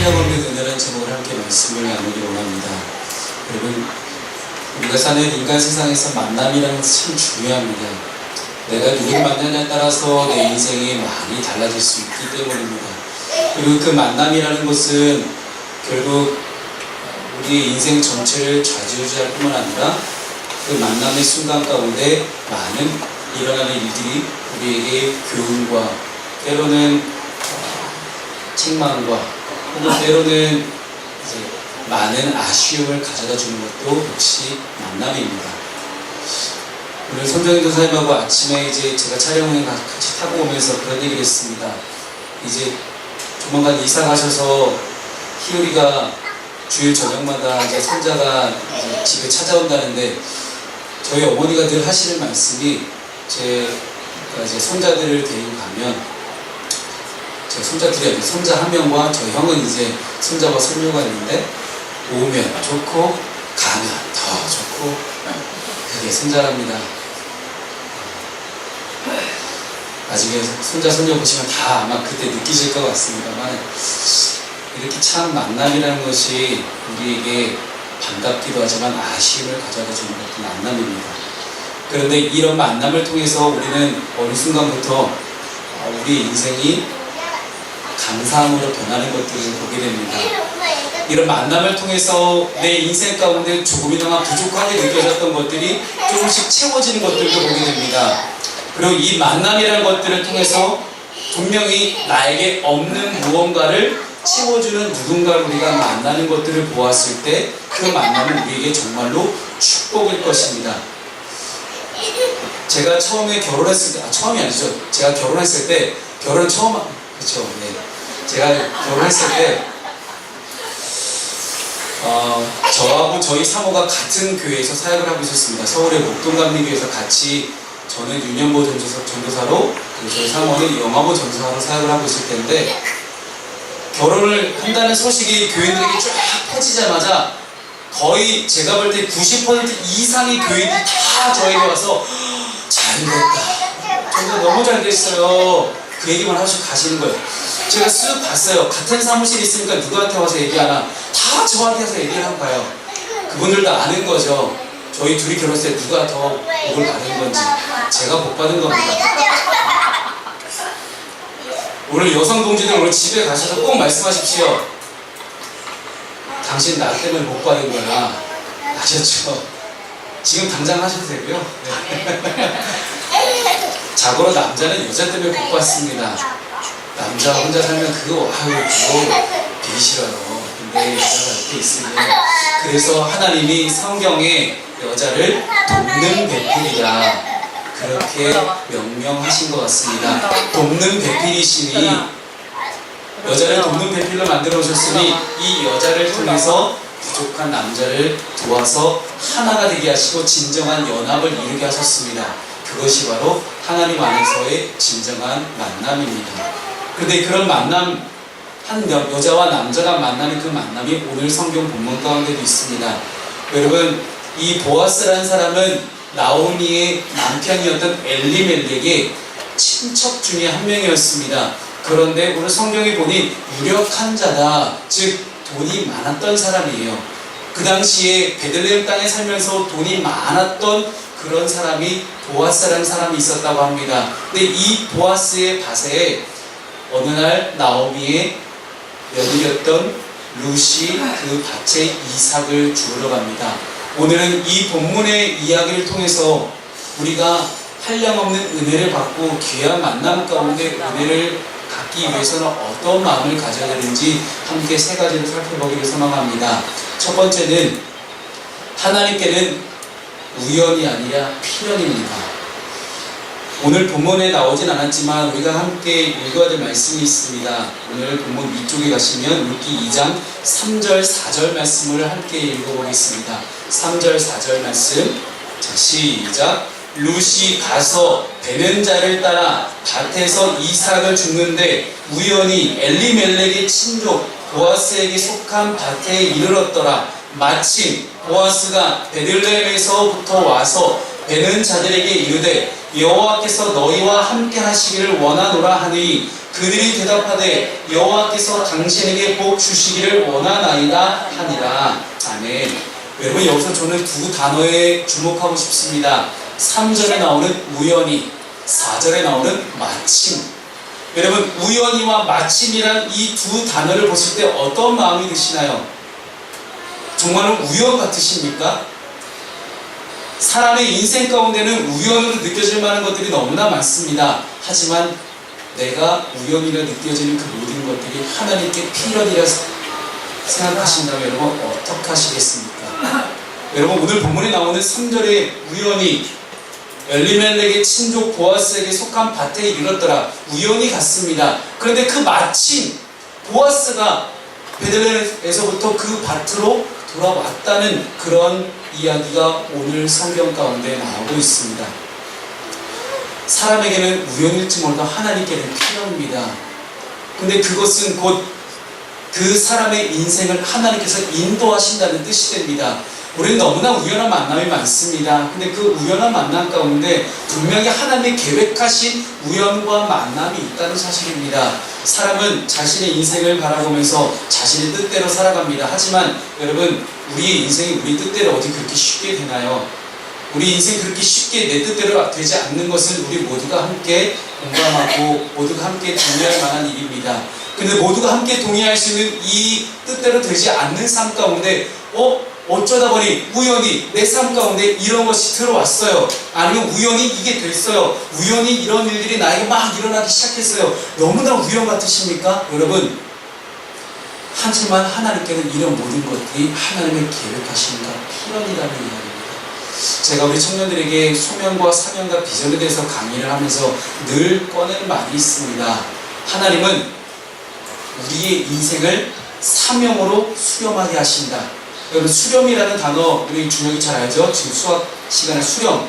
한량없는 은혜라는 제목을 함께 말씀을 나누기로 원합니다. 여러분, 우리가 사는 인간 세상에서 만남이라는 것이 참 중요합니다. 내가 누구를 만나냐에 따라서 내 인생이 많이 달라질 수 있기 때문입니다. 그리고 그 만남이라는 것은 결국 우리의 인생 전체를 좌지우지할 뿐만 아니라 그 만남의 순간 가운데 많은 일어나는 일들이 우리에게 교훈과 때로는 책망과 혹은 때로는 이제 많은 아쉬움을 가져다 주는 것도 역시 만남입니다. 오늘 손정인 도사님하고 아침에 이제 제가 촬영을 같이 타고 오면서 그런 얘기를 했습니다. 이제 조만간 이사 가셔서 희율이가 주일 저녁마다 이제 손자가 이제 집에 찾아온다는데 저희 어머니가 늘 하시는 말씀이 제가 이제 손자들을 데리고 가면 제 손자들이 아니라 손자 한 명과 저희 형은 이제 손자와 손녀가 있는데 오면 좋고 가면 더 좋고 그게 손자랍니다. 나중에 손자 손녀 보시면 다 아마 그때 느끼실 것 같습니다만 이렇게 참 만남이라는 것이 우리에게 반갑기도 하지만 아쉬움을 가져다 주는 것도 만남입니다. 그런데 이런 만남을 통해서 우리는 어느 순간부터 우리 인생이 감사함으로 변하는 것들을 보게 됩니다. 이런 만남을 통해서 내 인생 가운데 조금이나마 부족하게 느껴졌던 것들이 조금씩 채워지는 것들도 보게 됩니다. 그리고 이 만남이라는 것들을 통해서 분명히 나에게 없는 무언가를 채워주는 누군가를 우리가 만나는 것들을 보았을 때 그 만남은 우리에게 정말로 축복일 것입니다. 제가 처음에 결혼했을 때, 처음이 아니죠. 제가 결혼했을 때, 결혼 처음, 그렇죠. 네. 제가 결혼했을 때, 저하고 저희 사모가 같은 교회에서 사역을 하고 있었습니다. 서울의 목동감리교회에서 같이 저는 윤현보 전도사로, 저희 사모는 영화보 전도사로 사역을 하고 있을 텐데, 결혼을 한다는 소식이 교인들에게 쫙 퍼지자마자 거의 제가 볼 때 90% 이상의 교인들이 다 저에게 와서 잘 됐다. 정말 너무 잘 됐어요. 그 얘기만 하시고 가시는 거예요. 제가 쓱 봤어요. 같은 사무실에 있으니까 누구한테 와서 얘기하나. 다 저한테 와서 얘기를 하고 가요. 그분들도 아는 거죠. 저희 둘이 결혼했을 때 누가 더 복을 받은 건지. 제가 복 받은 겁니다. 오늘 여성 동지들 오늘 집에 가셔서 꼭 말씀하십시오. 당신 나 때문에 복 받은 거야. 아셨죠? 지금 당장 하셔도 되고요. 네. 자고로 남자는 여자 때문에 복 받습니다. 남자 혼자 살면 그거 되게 싫어요. 근데 여자가 이렇게 있으면 그래서 하나님이 성경에 여자를 돕는 배필이다 그렇게 명명하신 것 같습니다. 돕는 배필이시니 여자를 돕는 배필로 만들어 오셨으니 이 여자를 통해서 부족한 남자를 도와서 하나가 되게 하시고 진정한 연합을 이루게 하셨습니다. 그것이 바로 하나님 안에서의 진정한 만남입니다. 그런데 그런 만남, 한 여자와 남자가 만나는 그 만남이 오늘 성경 본문 가운데도 있습니다. 여러분, 이 보아스라는 사람은 나오미의 남편이었던 엘리멜렉의 친척 중에 한 명이었습니다. 그런데 오늘 성경에 보니 유력한 자다, 즉 돈이 많았던 사람이에요. 그 당시에 베들레헴 땅에 살면서 돈이 많았던 그런 사람이 보아스라는 사람이 있었다고 합니다. 근데 이 보아스의 밭에 어느 날 나오미의 며느리였던 루시 그 밭에 이삭을 주우러 갑니다. 오늘은 이 본문의 이야기를 통해서 우리가 한량없는 은혜를 받고 귀한 만남 가운데 은혜를 갖기 위해서는 어떤 마음을 가져야 되는지 함께 세 가지를 살펴보기를 소망합니다. 첫 번째는 하나님께는 우연이 아니라 필연입니다. 오늘 본문에 나오진 않았지만 우리가 함께 읽어야 될 말씀이 있습니다. 오늘 본문 위쪽에 가시면 룻기 2장 3절 4절 말씀을 함께 읽어보겠습니다. 3절 4절 말씀, 자 시작. 룻이 가서 베는 자를 따라 밭에서 이삭을 줍는데 우연히 엘리멜렉의 친족 보아스에게 속한 밭에 이르렀더라. 마침 보아스가 베들레헴에서부터 와서 베는 자들에게 이르되 여호와께서 너희와 함께 하시기를 원하노라 하니 그들이 대답하되 여호와께서 당신에게 복 주시기를 원하나이다 하니라. 아멘. 여러분, 여기서 저는 두 단어에 주목하고 싶습니다. 3절에 나오는 우연히, 4절에 나오는 마침. 여러분, 우연히와 마침이란 이 두 단어를 보실 때 어떤 마음이 드시나요? 정말로 우연 같으십니까? 사람의 인생 가운데는 우연으로 느껴질 만한 것들이 너무나 많습니다. 하지만 내가 우연이라 느껴지는 그 모든 것들이 하나님께 필연이라 생각하신다면 여러분 어떻게 하시겠습니까? 여러분, 오늘 본문에 나오는 3절의 우연히 엘리멜렉의 친족 보아스에게 속한 밭에 이르렀더라. 우연히 갔습니다. 그런데 그 마침 보아스가 베들레헴에서부터 그 밭으로 돌아왔다는 그런 이야기가 오늘 성경 가운데 나오고 있습니다. 사람에게는 우연일지 몰라도 하나님께는 필요합니다. 근데 그것은 곧 그 사람의 인생을 하나님께서 인도하신다는 뜻이 됩니다. 우리는 너무나 우연한 만남이 많습니다. 근데 그 우연한 만남 가운데 분명히 하나님의 계획하신 우연과 만남이 있다는 사실입니다. 사람은 자신의 인생을 바라보면서 자신의 뜻대로 살아갑니다. 하지만 여러분, 우리의 인생이 우리 뜻대로 어디 그렇게 쉽게 되나요? 우리 인생 그렇게 쉽게 내 뜻대로 되지 않는 것을 우리 모두가 함께 공감하고 모두가 함께 동의할 만한 일입니다. 근데 모두가 함께 동의할 수 있는 이 뜻대로 되지 않는 삶 가운데 어쩌다 보니 우연히 내 삶 가운데 이런 것이 들어왔어요. 아니면 우연히 이게 됐어요. 우연히 이런 일들이 나에게 막 일어나기 시작했어요. 너무나 우연 같으십니까? 여러분, 하지만 하나님께는 이런 모든 것들이 하나님의 계획하신가 필연이라는 이야기입니다. 제가 우리 청년들에게 소명과 사명과 비전에 대해서 강의를 하면서 늘 꺼내는 말이 있습니다. 하나님은 우리의 인생을 사명으로 수렴하게 하신다. 여러분, 수렴이라는 단어 우리 준혁이 잘 알죠? 지금 수학 시간에 수렴,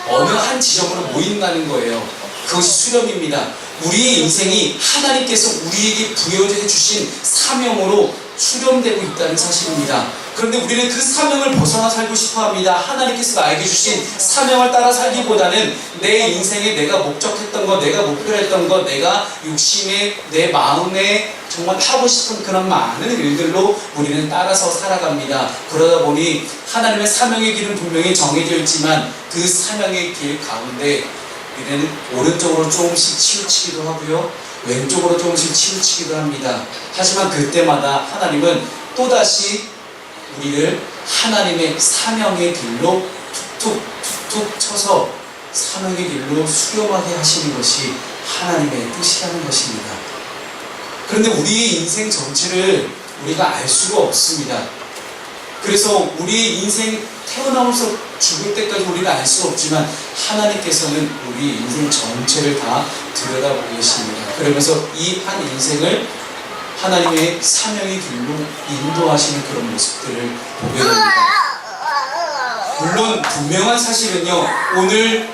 어느 한 지점으로 모인다는 거예요. 그것이 수렴입니다. 우리의 인생이 하나님께서 우리에게 부여해 주신 사명으로 수렴되고 있다는 사실입니다. 그런데 우리는 그 사명을 벗어나 살고 싶어 합니다. 하나님께서 나에게 주신 사명을 따라 살기보다는 내 인생에 내가 목적했던 것, 내가 목표로 했던 것, 내가 욕심에, 내 마음에 정말 하고 싶은 그런 많은 일들로 우리는 따라서 살아갑니다. 그러다 보니 하나님의 사명의 길은 분명히 정해져 있지만 그 사명의 길 가운데 우리는 오른쪽으로 조금씩 치우치기도 하고요, 왼쪽으로 조금씩 치우치기도 합니다. 하지만 그때마다 하나님은 또다시 우리를 하나님의 사명의 길로 툭툭툭툭 쳐서 사명의 길로 수렴하게 하시는 것이 하나님의 뜻이라는 것입니다. 그런데 우리의 인생 전체를 우리가 알 수가 없습니다. 그래서 우리의 인생 태어나면서 죽을 때까지 우리는 알 수 없지만 하나님께서는 우리 인생 전체를 다 들여다보고 계십니다. 그러면서 이 한 인생을 하나님의 사명의 길로 인도하시는 그런 모습들을 보게 됩니다. 물론 분명한 사실은요, 오늘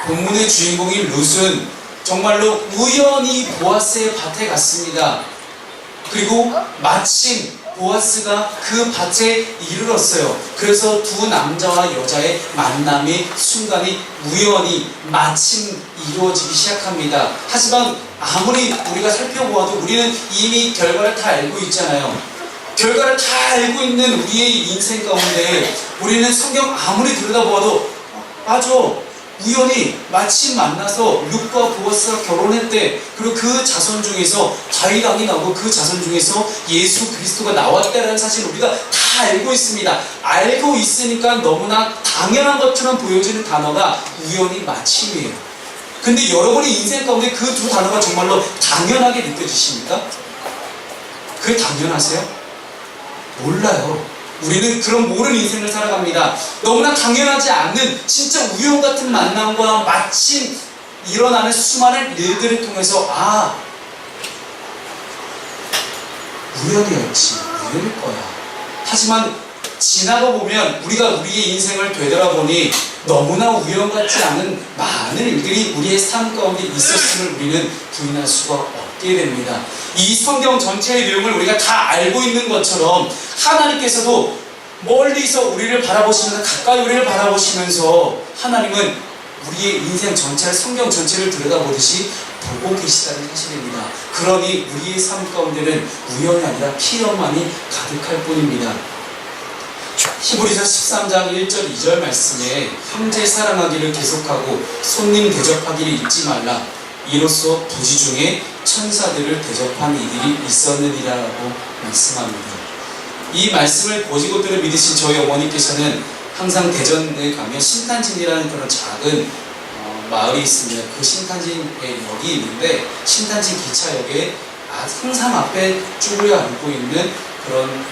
본문의 주인공인 룻은 정말로 우연히 보아스의 밭에 갔습니다. 그리고 마침 보아스가 그 밭에 이르렀어요. 그래서 두 남자와 여자의 만남의 순간이 우연히 마침 이루어지기 시작합니다. 하지만 아무리 우리가 살펴보아도 우리는 이미 결과를 다 알고 있잖아요. 결과를 다 알고 있는 우리의 인생 가운데 우리는 성경 아무리 들여다보아도 맞아, 우연히 마침 만나서 룻과 보아스가 결혼했대. 그리고 그 자손 중에서 다윗 왕이 나오고 그 자손 중에서 예수 그리스도가 나왔다는 사실을 우리가 다 알고 있습니다. 알고 있으니까 너무나 당연한 것처럼 보여지는 단어가 우연히 마침이에요. 근데 여러분의 인생 가운데 그 두 단어가 정말로 당연하게 느껴지십니까? 그게 당연하세요? 몰라요. 우리는 그런 모르는 인생을 살아갑니다. 너무나 당연하지 않는 진짜 우연 같은 만남과 마침 일어나는 수많은 일들을 통해서 우연이었지, 우연일 거야. 하지만 지나가 보면 우리가 우리의 인생을 되돌아보니 너무나 우연 같지 않은 많은 일들이 우리의 삶 가운데 있었음을 우리는 부인할 수가 없게 됩니다. 이 성경 전체의 내용을 우리가 다 알고 있는 것처럼 하나님께서도 멀리서 우리를 바라보시면서, 가까이 우리를 바라보시면서 하나님은 우리의 인생 전체를, 성경 전체를 들여다보듯이 보고 계시다는 사실입니다. 그러니 우리의 삶 가운데는 우연이 아니라 필연만이 가득할 뿐입니다. 히브리서 13장 1절 2절 말씀에 형제 사랑하기를 계속하고 손님 대접하기를 잊지 말라. 이로써 부지 중에 천사들을 대접한 이들이 있었느니라라고 말씀합니다. 이 말씀을 보시고들을 믿으신 저희 어머니께서는 항상 대전에 가면 신탄진이라는 그런 작은 마을이 있습니다. 그 신탄진에 역이 있는데 신탄진 기차역에 항상 앞에 쭈그려 앉고 있는 그런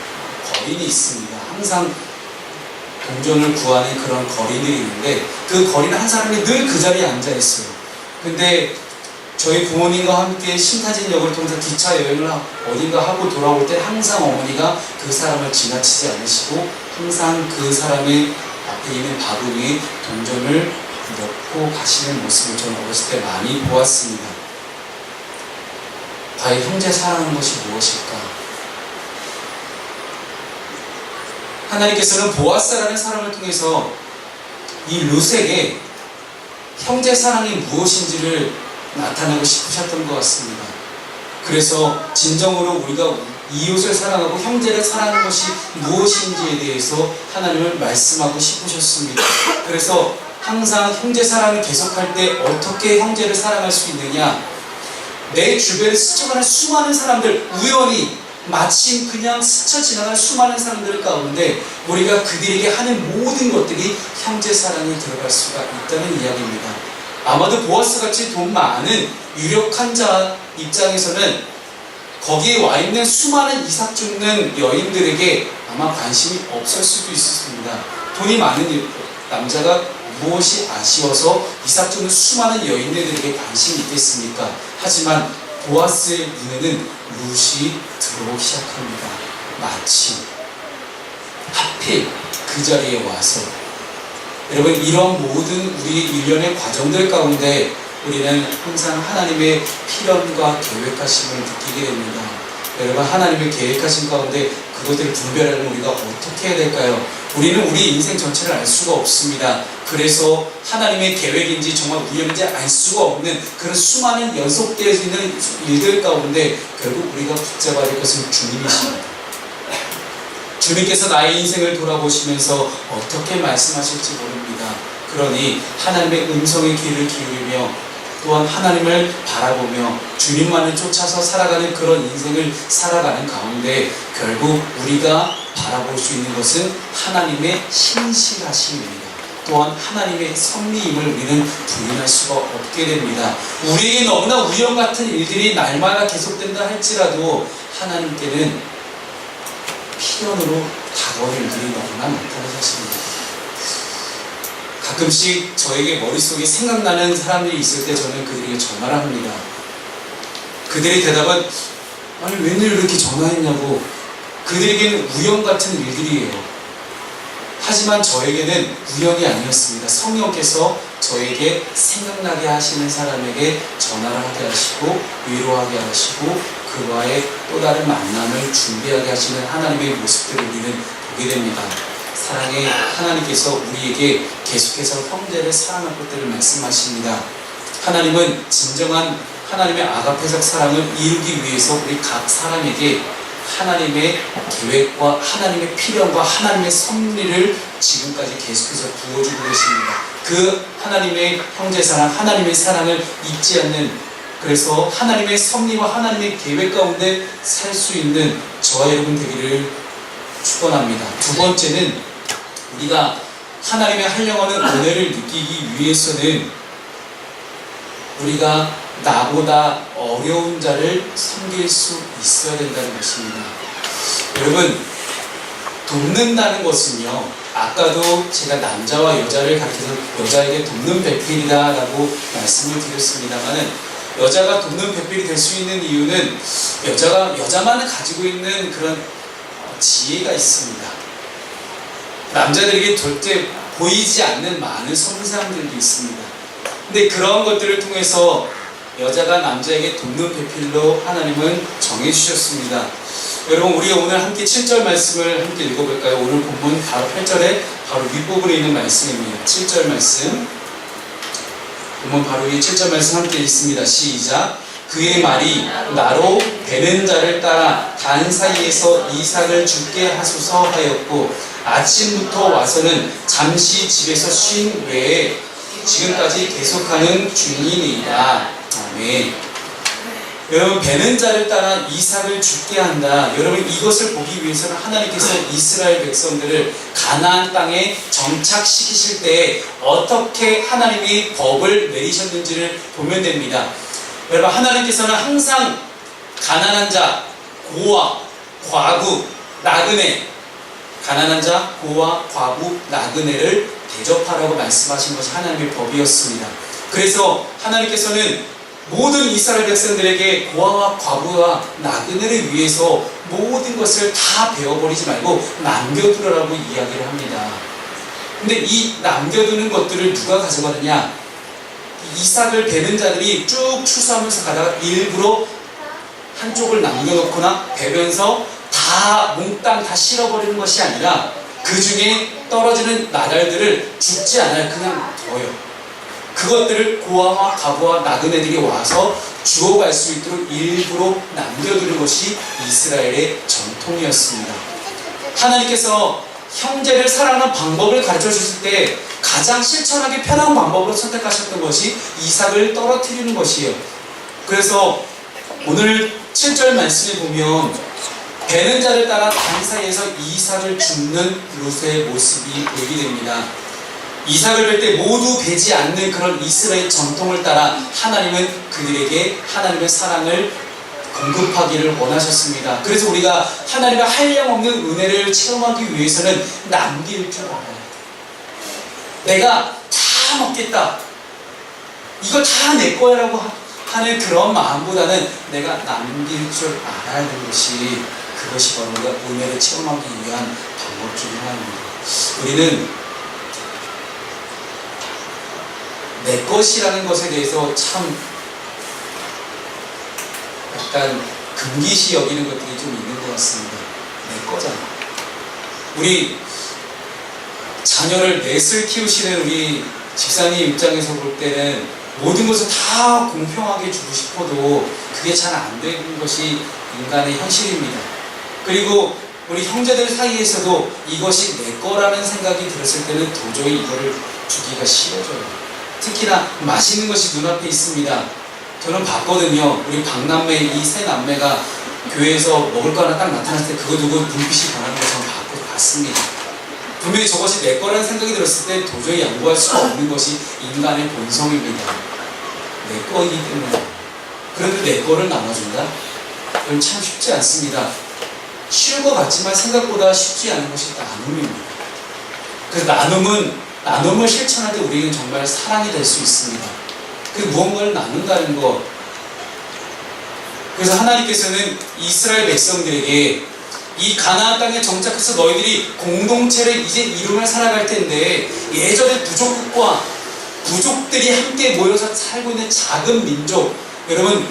거린이 있습니다. 항상 동전을 구하는 그런 거린들이 있는데 그 거린은 한 사람이 늘 그 자리에 앉아 있어요. 근데 저희 부모님과 함께 신탄진역을 통해서 기차 여행을 어딘가 하고 돌아올 때 항상 어머니가 그 사람을 지나치지 않으시고 항상 그 사람의 앞에 있는 바구니에 동전을 넣고 가시는 모습을 저는 어렸을 때 많이 보았습니다. 과연 형제 사랑하는 것이 무엇일까? 하나님께서는 보아스라는 사람을 통해서 이 룻에게 형제 사랑이 무엇인지를 나타내고 싶으셨던 것 같습니다. 그래서 진정으로 우리가 이웃을 사랑하고 형제를 사랑하는 것이 무엇인지에 대해서 하나님을 말씀하고 싶으셨습니다. 그래서 항상 형제 사랑을 계속할 때 어떻게 형제를 사랑할 수 있느냐? 내 주변에 스쳐가는 수많은 사람들, 우연히 마침 그냥 스쳐 지나간 수많은 사람들 가운데 우리가 그들에게 하는 모든 것들이 형제 사랑이 들어갈 수가 있다는 이야기입니다. 아마도 보아스같이 돈 많은 유력한 자 입장에서는 거기에 와 있는 수많은 이삭 줍는 여인들에게 아마 관심이 없을 수도 있습니다. 돈이 많은 남자가 무엇이 아쉬워서 이삭 줍는 수많은 여인들에게 관심이 있겠습니까? 하지만 보아스의 눈에는 룻이 들어오기 시작합니다. 마치 하필 그 자리에 와서 여러분, 이런 모든 우리 일련의 과정들 가운데 우리는 항상 하나님의 필연과 계획하심을 느끼게 됩니다. 여러분, 하나님의 계획하심 가운데 그것들을 분별하려면 우리가 어떻게 해야 될까요? 우리는 우리 인생 전체를 알 수가 없습니다. 그래서 하나님의 계획인지 정말 우연인지 알 수가 없는 그런 수많은 연속되어지는 일들 가운데 결국 우리가 붙잡아야 될 것은 주님이십니다. 주님께서 나의 인생을 돌아보시면서 어떻게 말씀하실지 모릅니다. 그러니 하나님의 음성의 귀를 기울이며 또한 하나님을 바라보며 주님만을 쫓아서 살아가는 그런 인생을 살아가는 가운데 결국 우리가 바라볼 수 있는 것은 하나님의 신실하심입니다. 또한 하나님의 섭리임을 우리는 부인할 수가 없게 됩니다. 우리에게 너무나 우연 같은 일들이 날마다 계속된다 할지라도 하나님께는 필연으로 다가올 일들이 너무나 많다는 사실입니다. 가끔씩 저에게 머릿속에 생각나는 사람들이 있을 때 저는 그들에게 전화를 합니다. 그들의 대답은 아니 웬일 이렇게 전화했냐고. 그들에게는 우연 같은 일들이에요. 하지만 저에게는 우연이 아니었습니다. 성령께서 저에게 생각나게 하시는 사람에게 전화를 하게 하시고 위로하게 하시고 그와의 또 다른 만남을 준비하게 하시는 하나님의 모습들을 우리는 보게 됩니다. 사랑의 하나님께서 우리에게 계속해서 형제를 사랑할 것들을 말씀하십니다. 하나님은 진정한 하나님의 아가페적 사랑을 이루기 위해서 우리 각 사람에게 하나님의 계획과 하나님의 필연과 하나님의 섭리를 지금까지 계속해서 부어주고 계십니다. 그 하나님의 형제사랑, 하나님의 사랑을 잊지 않는, 그래서 하나님의 섭리와 하나님의 계획 가운데 살 수 있는 저와 여러분 되기를 축원합니다. 두 번째는 우리가 하나님의 한영하는 은혜를 느끼기 위해서는 우리가 나보다 어려운 자를 섬길 수 있어야 된다는 것입니다. 여러분, 돕는다는 것은요, 아까도 제가 남자와 여자를 가르쳐서 여자에게 돕는 배필이다 라고 말씀을 드렸습니다만은, 여자가 돕는 배필이 될 수 있는 이유는 여자만 가지고 있는 그런 지혜가 있습니다. 남자들에게 절대 보이지 않는 많은 섬세함들도 있습니다. 근데 그런 것들을 통해서 여자가 남자에게 돕는 배필로 하나님은 정해주셨습니다. 여러분, 우리 오늘 함께 7절 말씀을 함께 읽어볼까요? 오늘 본문 바로 8절에 바로 윗부분에 있는 말씀입니다. 7절 말씀 그러면 바로 이 7절 말씀 함께 읽습니다. 시작. 그의 말이 나로 베는 자를 따라 단 사이에서 이삭을 죽게 하소서 하였고 아침부터 와서는 잠시 집에서 쉰 외에 지금까지 계속하는 중이니이다. 아멘. 여러분, 베는 자를 따라 이삭을 죽게 한다. 여러분, 이것을 보기 위해서는 하나님께서 이스라엘 백성들을 가나안 땅에 정착시키실 때 어떻게 하나님이 법을 내리셨는지를 보면 됩니다. 여러분, 하나님께서는 항상 가난한 자, 고아, 과부, 나그네, 가난한 자, 고아, 과부, 나그네를 대접하라고 말씀하신 것이 하나님의 법이었습니다. 그래서 하나님께서는 모든 이스라엘 백성들에게 고아와 과부와 나그네를 위해서 모든 것을 다 베어버리지 말고 남겨두라고 이야기를 합니다. 근데 이 남겨두는 것들을 누가 가져가느냐? 이삭을 베는 자들이 쭉 추수하면서 가다가 일부러 한쪽을 남겨놓거나 베면서 다 몽땅 다 실어버리는 것이 아니라 그 중에 떨어지는 나달들을 죽지 않아요. 그냥 둬요. 그것들을 고아와 과부와 나그네들이 와서 주워갈 수 있도록 일부러 남겨두는 것이 이스라엘의 전통이었습니다. 하나님께서 형제를 사랑하는 방법을 가르쳐 주실 때 가장 실천하기 편한 방법으로 선택하셨던 것이 이삭을 떨어뜨리는 것이에요. 그래서 오늘 7절 말씀에 보면 베는 자를 따라 단 사이에서 이삭을 줍는 롯의 모습이 보이게 됩니다. 이삭을 뵐 때 모두 베지 않는 그런 이스라엘 전통을 따라 하나님은 그들에게 하나님의 사랑을 공급하기를 원하셨습니다. 그래서 우리가 하나님의 한량없는 은혜를 체험하기 위해서는 남길 줄 알아야 돼. 내가 다 먹겠다, 이거 다 내 거야 라고 하는 그런 마음보다는 내가 남길 줄 알아야 하는 것이, 그것이 바로 우리가 은혜를 체험하기 위한 방법 중에 하나입니다. 우리는 내 것이라는 것에 대해서 참 약간 금기시 여기는 것들이 좀 있는 것 같습니다. 내 거잖아. 우리 자녀를 넷을 키우시는 우리 집사님 입장에서 볼 때는 모든 것을 다 공평하게 주고 싶어도 그게 잘 안 되는 것이 인간의 현실입니다. 그리고 우리 형제들 사이에서도 이것이 내 거라는 생각이 들었을 때는 도저히 이거를 주기가 싫어져요. 특히나 맛있는 것이 눈앞에 있습니다. 저는 봤거든요. 우리 박남매 이 세 남매가 교회에서 먹을 거 하나 딱 나타났을 때 그거 두고 눈빛이 변하는 걸 저는 봤습니다. 분명히 저것이 내 거라는 생각이 들었을 때 도저히 양보할 수가 없는 것이 인간의 본성입니다. 내 거이기 때문에. 그런데 내 거를 나눠준다? 그건 참 쉽지 않습니다. 쉬울 것 같지만 생각보다 쉽지 않은 것이 나눔입니다. 그래서 나눔을 실천할 때 우리는 정말 사랑이 될 수 있습니다. 그 무언가를 나눈다는 것. 그래서 하나님께서는 이스라엘 백성들에게 이 가나안 땅에 정착해서 너희들이 공동체를 이제 이루며 살아갈 텐데, 예전에 부족들이 함께 모여서 살고 있는 작은 민족, 여러분,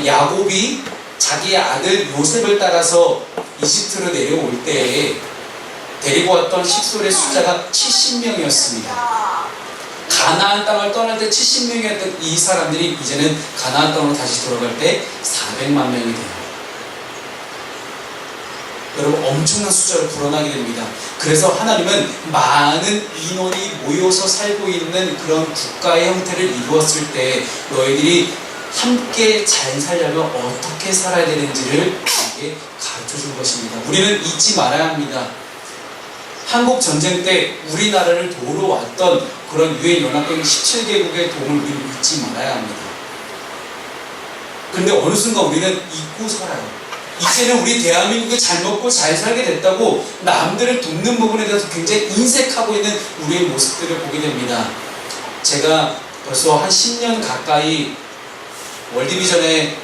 야곱이 자기의 아들 요셉을 따라서 이집트로 내려올 때 데리고 왔던 식솔의 숫자가 70명이었습니다. 가나안 땅을 떠날 때 70명이었던 이 사람들이 이제는 가나안 땅으로 다시 돌아갈 때 400만 명이 돼요. 여러분, 엄청난 숫자로 불어나게 됩니다. 그래서 하나님은 많은 인원이 모여서 살고 있는 그런 국가의 형태를 이루었을 때 너희들이 함께 잘 살려면 어떻게 살아야 되는지를 우리에게 가르쳐 준 것입니다. 우리는 잊지 말아야 합니다. 한국 전쟁 때 우리나라를 도우러 왔던 그런 유엔 연합국 17개국의 도움을 우리는 잊지 말아야 합니다. 그런데 어느 순간 우리는 잊고 살아요. 이제는 우리 대한민국이 잘 먹고 잘 살게 됐다고 남들을 돕는 부분에 대해서 굉장히 인색하고 있는 우리의 모습들을 보게 됩니다. 제가 벌써 한 10년 가까이 월드비전에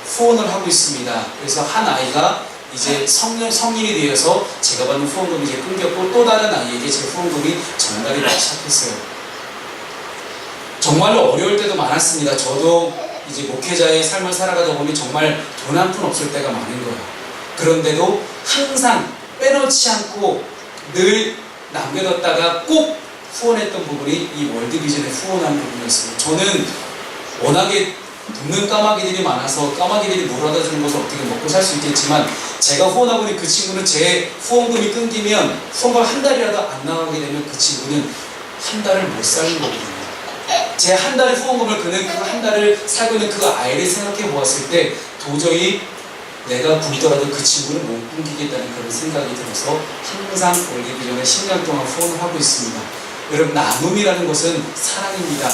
후원을 하고 있습니다. 그래서 한 아이가 이제 성인이 되어서 제가 받는 후원금이 이제 끊겼고 또 다른 아이에게 제 후원금이 전달이 되기 시작했어요. 정말로 어려울 때도 많았습니다. 저도 이제 목회자의 삶을 살아가다 보니 정말 돈 한 푼 없을 때가 많은 거예요. 그런데도 항상 빼놓지 않고 늘 남겨뒀다가 꼭 후원했던 부분이 이 월드비전에 후원한 부분이었습니다. 저는 워낙에 눕는 까마귀들이 많아서 까마귀들이 물어다 주는 것을 어떻게 먹고 살 수 있겠지만, 제가 후원하고 있는 그 친구는 제 후원금이 끊기면, 후원금 한 달이라도 안 나가게 되면 그 친구는 한 달을 못 사는 거거든요. 제 한 달의 후원금을 그는 그 한 달을 살고 있는 그 아이를 생각해 보았을 때 도저히 내가 굶더라도 그 친구는 못 굶기겠다는 그런 생각이 들어서 항상 월드비전에 10년 동안 후원을 하고 있습니다. 여러분, 나눔이라는 것은 사랑입니다.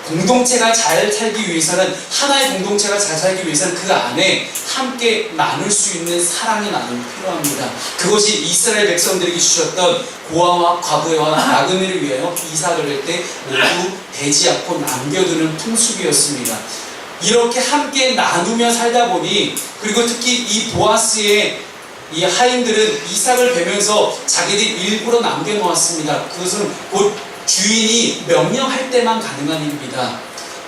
공동체가 잘 살기 위해서는, 하나의 공동체가 잘 살기 위해서는 그 안에 함께 나눌 수 있는 사랑의 나눔이 필요합니다. 그것이 이스라엘 백성들에게 주셨던 고아와 과부와 나그네를 위하여 이삭을 낼 때 모두 배지 않고 남겨두는 풍습이었습니다. 이렇게 함께 나누며 살다 보니, 그리고 특히 이 보아스의 이 하인들은 이삭을 베면서 자기들이 일부러 남겨놓았습니다. 그것은 곧 주인이 명령할 때만 가능한 일입니다.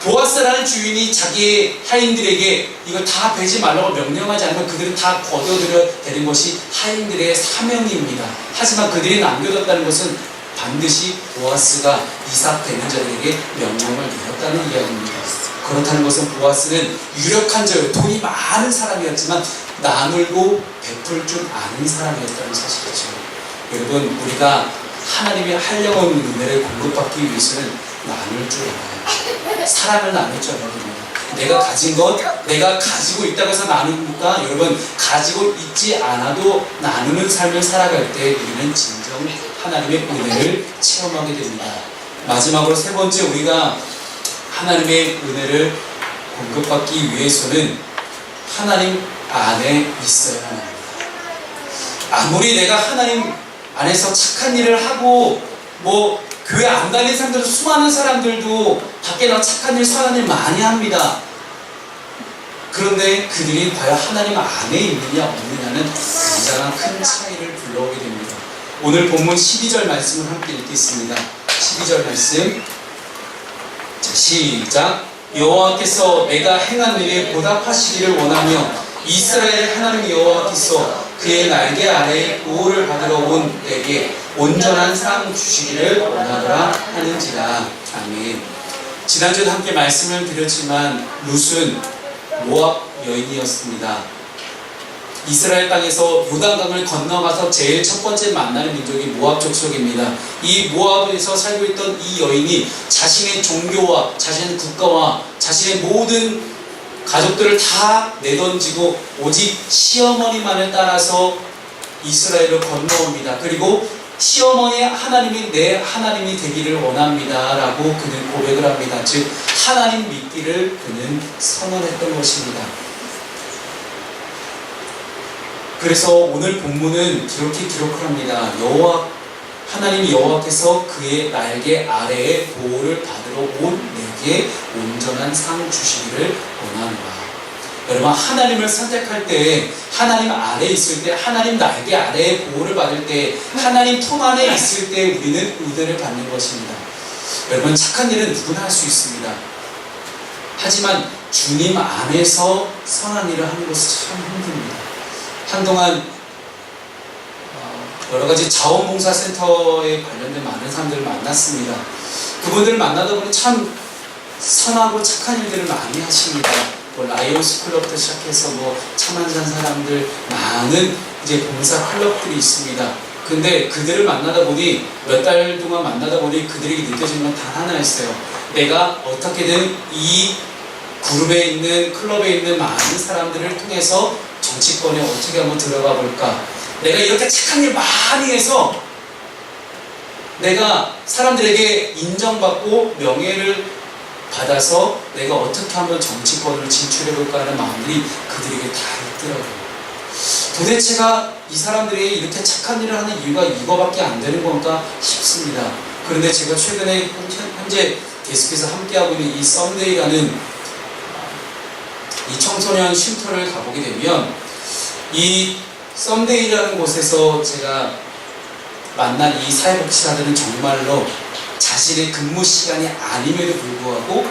보아스라는 주인이 자기의 하인들에게 이걸 다 베지 말라고 명령하지 않으면 그들은 다 거둬들여야 되는 것이 하인들의 사명입니다. 하지만 그들이 남겨뒀다는 것은 반드시 보아스가 이삭 베는 자들에게 명령을 내렸다는 이야기입니다. 그렇다는 것은 보아스는 유력한 자요, 돈이 많은 사람이었지만 나누고 베풀 줄 아는 사람이었다는 사실이죠. 여러분, 우리가 하나님의 한량없는 은혜를 공급받기 위해서는 나눌 줄 알아요. 사랑을 나눌 줄 알아야 됩니다. 내가 가진 것, 내가 가지고 있다고 해서 나누니까, 여러분, 가지고 있지 않아도 나누는 삶을 살아갈 때 우리는 진정 하나님의 은혜를 체험하게 됩니다. 마지막으로 세 번째, 우리가 하나님의 은혜를 공급받기 위해서는 하나님 안에 있어야 합니다. 아무리 내가 하나님 안에서 착한 일을 하고, 교회 안 다니는 사람들도, 수많은 사람들도 밖에 나가 착한 일, 선한 일 많이 합니다. 그런데 그들이 과연 하나님 안에 있느냐 없느냐는 굉장한 큰 차이를 불러오게 됩니다. 오늘 본문 12절 말씀을 함께 읽겠습니다. 12절 말씀, 자, 시작. 여호와께서 내가 행한 일에 보답하시기를 원하며 이스라엘 하나님 여호와께서 그의 날개 아래에 보호를 받으러 온 내게 온전한 상 주시기를 원하노라 하는지라. 아멘. 지난주에도 함께 말씀을 드렸지만 룻은 모압 여인이었습니다. 이스라엘 땅에서 요단강을 건너가서 제일 첫 번째 만나는 민족이 모압 족속입니다. 이 모압에서 살고 있던 이 여인이 자신의 종교와 자신의 국가와 자신의 모든 가족들을 다 내던지고 오직 시어머니만을 따라서 이스라엘을 건너옵니다. 그리고 시어머니의 하나님이 내 하나님이 되기를 원합니다 라고 그는 고백을 합니다. 즉 하나님 믿기를 그는 선언했던 것입니다. 그래서 오늘 본문은 이렇게 기록을 합니다. 하나님 여호와께서 그의 날개 아래에 보호를 받으러 온 내게 온전한 상 주시기를 원하노라. 여러분, 하나님을 선택할 때, 하나님 아래에 있을 때, 하나님 날개 아래에 보호를 받을 때, 하나님 품 안에 있을 때 우리는 은혜를 받는 것입니다. 여러분, 착한 일은 누구나 할 수 있습니다. 하지만 주님 안에서 선한 일을 하는 것은 참 힘듭니다. 한동안 여러가지 자원봉사센터에 관련된 많은 사람들을 만났습니다. 그분들을 만나다 보니 참 선하고 착한 일들을 많이 하십니다. 라이온스 클럽부터 시작해서 참 한 산 사람들, 많은 이제 봉사 클럽들이 있습니다. 근데 그들을 만나다 보니, 몇 달 동안 만나다 보니 그들에게 느껴지는 건 단 하나였어요. 내가 어떻게든 이 그룹에 있는, 클럽에 있는 많은 사람들을 통해서 정치권에 어떻게 한번 들어가 볼까. 내가 이렇게 착한 일 많이 해서 내가 사람들에게 인정받고 명예를 받아서 내가 어떻게 한번 정치권을 진출해볼까 하는 마음들이 그들에게 다 있더라고요. 도대체가 이 사람들이 이렇게 착한 일을 하는 이유가 이거밖에 안 되는 건가 싶습니다. 그런데 제가 최근에 현재 계속해서 함께하고 있는 이 썸데이라는 이 청소년 쉼터를 가보게 되면, 이 썸데이라는 곳에서 제가 만난 이 사회복지사들은 정말로 자신의 근무 시간이 아님에도 불구하고,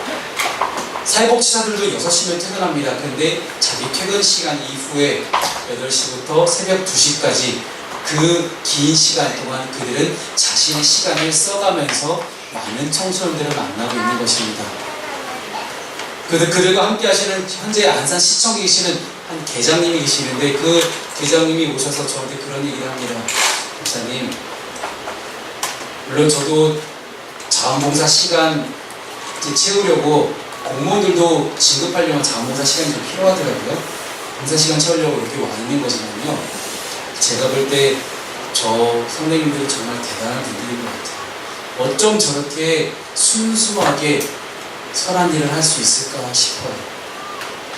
사회복지사들도 6시면 퇴근합니다. 그런데 자기 퇴근 시간 이후에 8시부터 새벽 2시까지 그 긴 시간 동안 그들은 자신의 시간을 써가면서 많은 청소년들을 만나고 있는 것입니다. 그들과 함께 하시는 현재 안산시청에 계시는 한 계장님이 계시는데 그 계장님이 오셔서 저한테 그런 얘기를 합니다. 목사님, 물론 저도 자원봉사 시간 채우려고 공무원들도 진급하려면 자원봉사 시간이 좀 필요하더라고요. 봉사 시간 채우려고 이렇게 와 있는 거지만요. 제가 볼 때 저 선생님들이 정말 대단한 분들인 것 같아요. 어쩜 저렇게 순수하게 선한 일을 할 수 있을까 싶어요.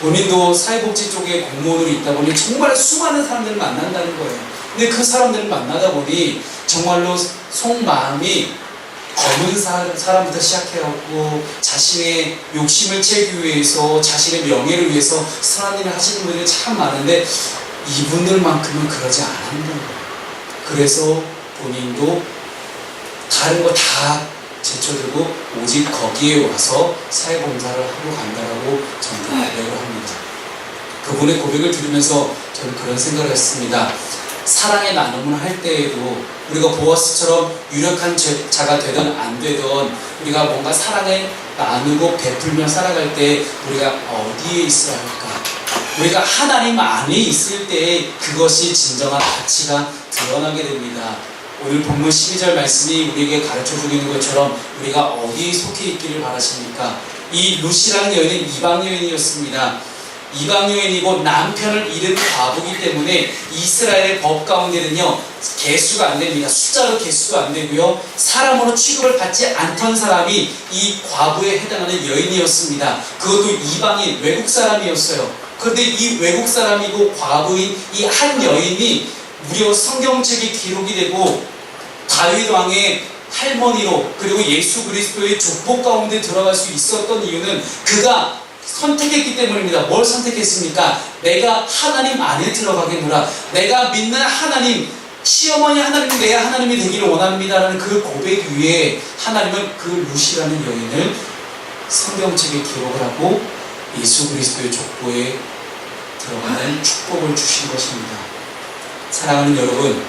본인도 사회복지 쪽에 공무원으로 있다 보니 정말 수많은 사람들을 만난다는 거예요. 근데 그 사람들을 만나다 보니 정말로 속마음이 검은 사람부터 시작해갖고 자신의 욕심을 채우기 위해서 자신의 명예를 위해서 선한 일을 하시는 분들이 참 많은데 이분들만큼은 그러지 않았는 거예요. 그래서 본인도 다른 거 다 제쳐두고 오직 거기에 와서 사회봉사를 하고 간다라고 저한테 고백을 합니다. 그분의 고백을 들으면서 저는 그런 생각을 했습니다. 사랑의 나눔을 할 때에도 우리가 보아스처럼 유력한 자가 되든 안 되든 우리가 뭔가 사랑을 나누고 베풀며 살아갈 때 우리가 어디에 있어야 할까? 우리가 하나님 안에 있을 때 그것이 진정한 가치가 드러나게 됩니다. 오늘 본문 12절 말씀이 우리에게 가르쳐주고 있는 것처럼 우리가 어디에 속해 있기를 바라십니까? 이 루시라는 여인은 이방 여인이었습니다. 이방 여인이고 남편을 잃은 과부이기 때문에 이스라엘의 법 가운데는요 개수가 안 됩니다. 숫자로 개수가 안 되고요 사람으로 취급을 받지 않던 사람이 이 과부에 해당하는 여인이었습니다. 그것도 이방인 외국 사람이었어요. 그런데 이 외국 사람이고 과부인 이 한 여인이 무려 성경책에 기록이 되고 다윗 왕의 할머니로 그리고 예수 그리스도의 족보 가운데 들어갈 수 있었던 이유는 그가 선택했기 때문입니다. 뭘 선택했습니까? 내가 하나님 안에 들어가겠노라. 내가 믿는 하나님, 시어머니 하나님이 내 하나님이 되기를 원합니다라는 그 고백 위에 하나님은 그 루시라는 여인을 성경책에 기록을 하고 예수 그리스도의 족보에 들어가는 축복을 주신 것입니다. 사랑하는 여러분,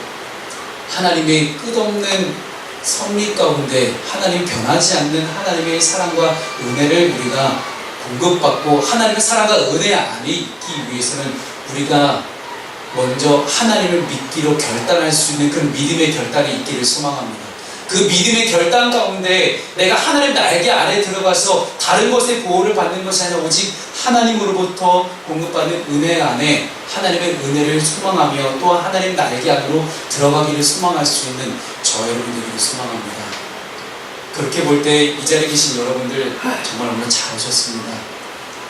하나님의 끝없는 섭리 가운데 하나님 변하지 않는 하나님의 사랑과 은혜를 우리가 공급받고 하나님의 사랑과 은혜 안에 있기 위해서는 우리가 먼저 하나님을 믿기로 결단할 수 있는 그 믿음의 결단이 있기를 소망합니다. 그 믿음의 결단 가운데 내가 하나님 날개 아래 들어가서 다른 것의 보호를 받는 것이 아니라 오직 하나님으로부터 공급받는 은혜 안에 하나님의 은혜를 소망하며 또 하나님 날개 안으로 들어가기를 소망할 수 있는 저 여러분들에게 소망합니다. 그렇게 볼 때 이 자리에 계신 여러분들 정말 오늘 잘 오셨습니다.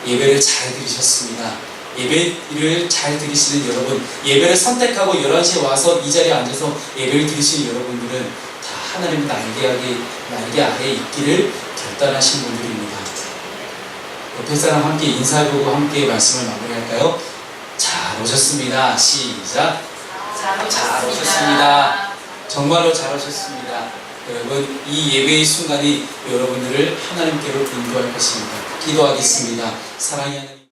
예배를 잘 들으셨습니다. 예배를 잘 들으시는 여러분, 예배를 선택하고 11시에 와서 이 자리에 앉아서 예배를 들으시는 여러분들은 다 하나님 날개 아래에 있기를 결단하신 분들입니다. 옆에 사람 함께 인사해보고 함께 말씀을 마무리할까요? 잘 오셨습니다. 시작. 잘 오셨습니다. 정말로 잘 오셨습니다. 여러분, 이 예배의 순간이 여러분들을 하나님께로 인도할 것입니다. 기도하겠습니다. 사랑하는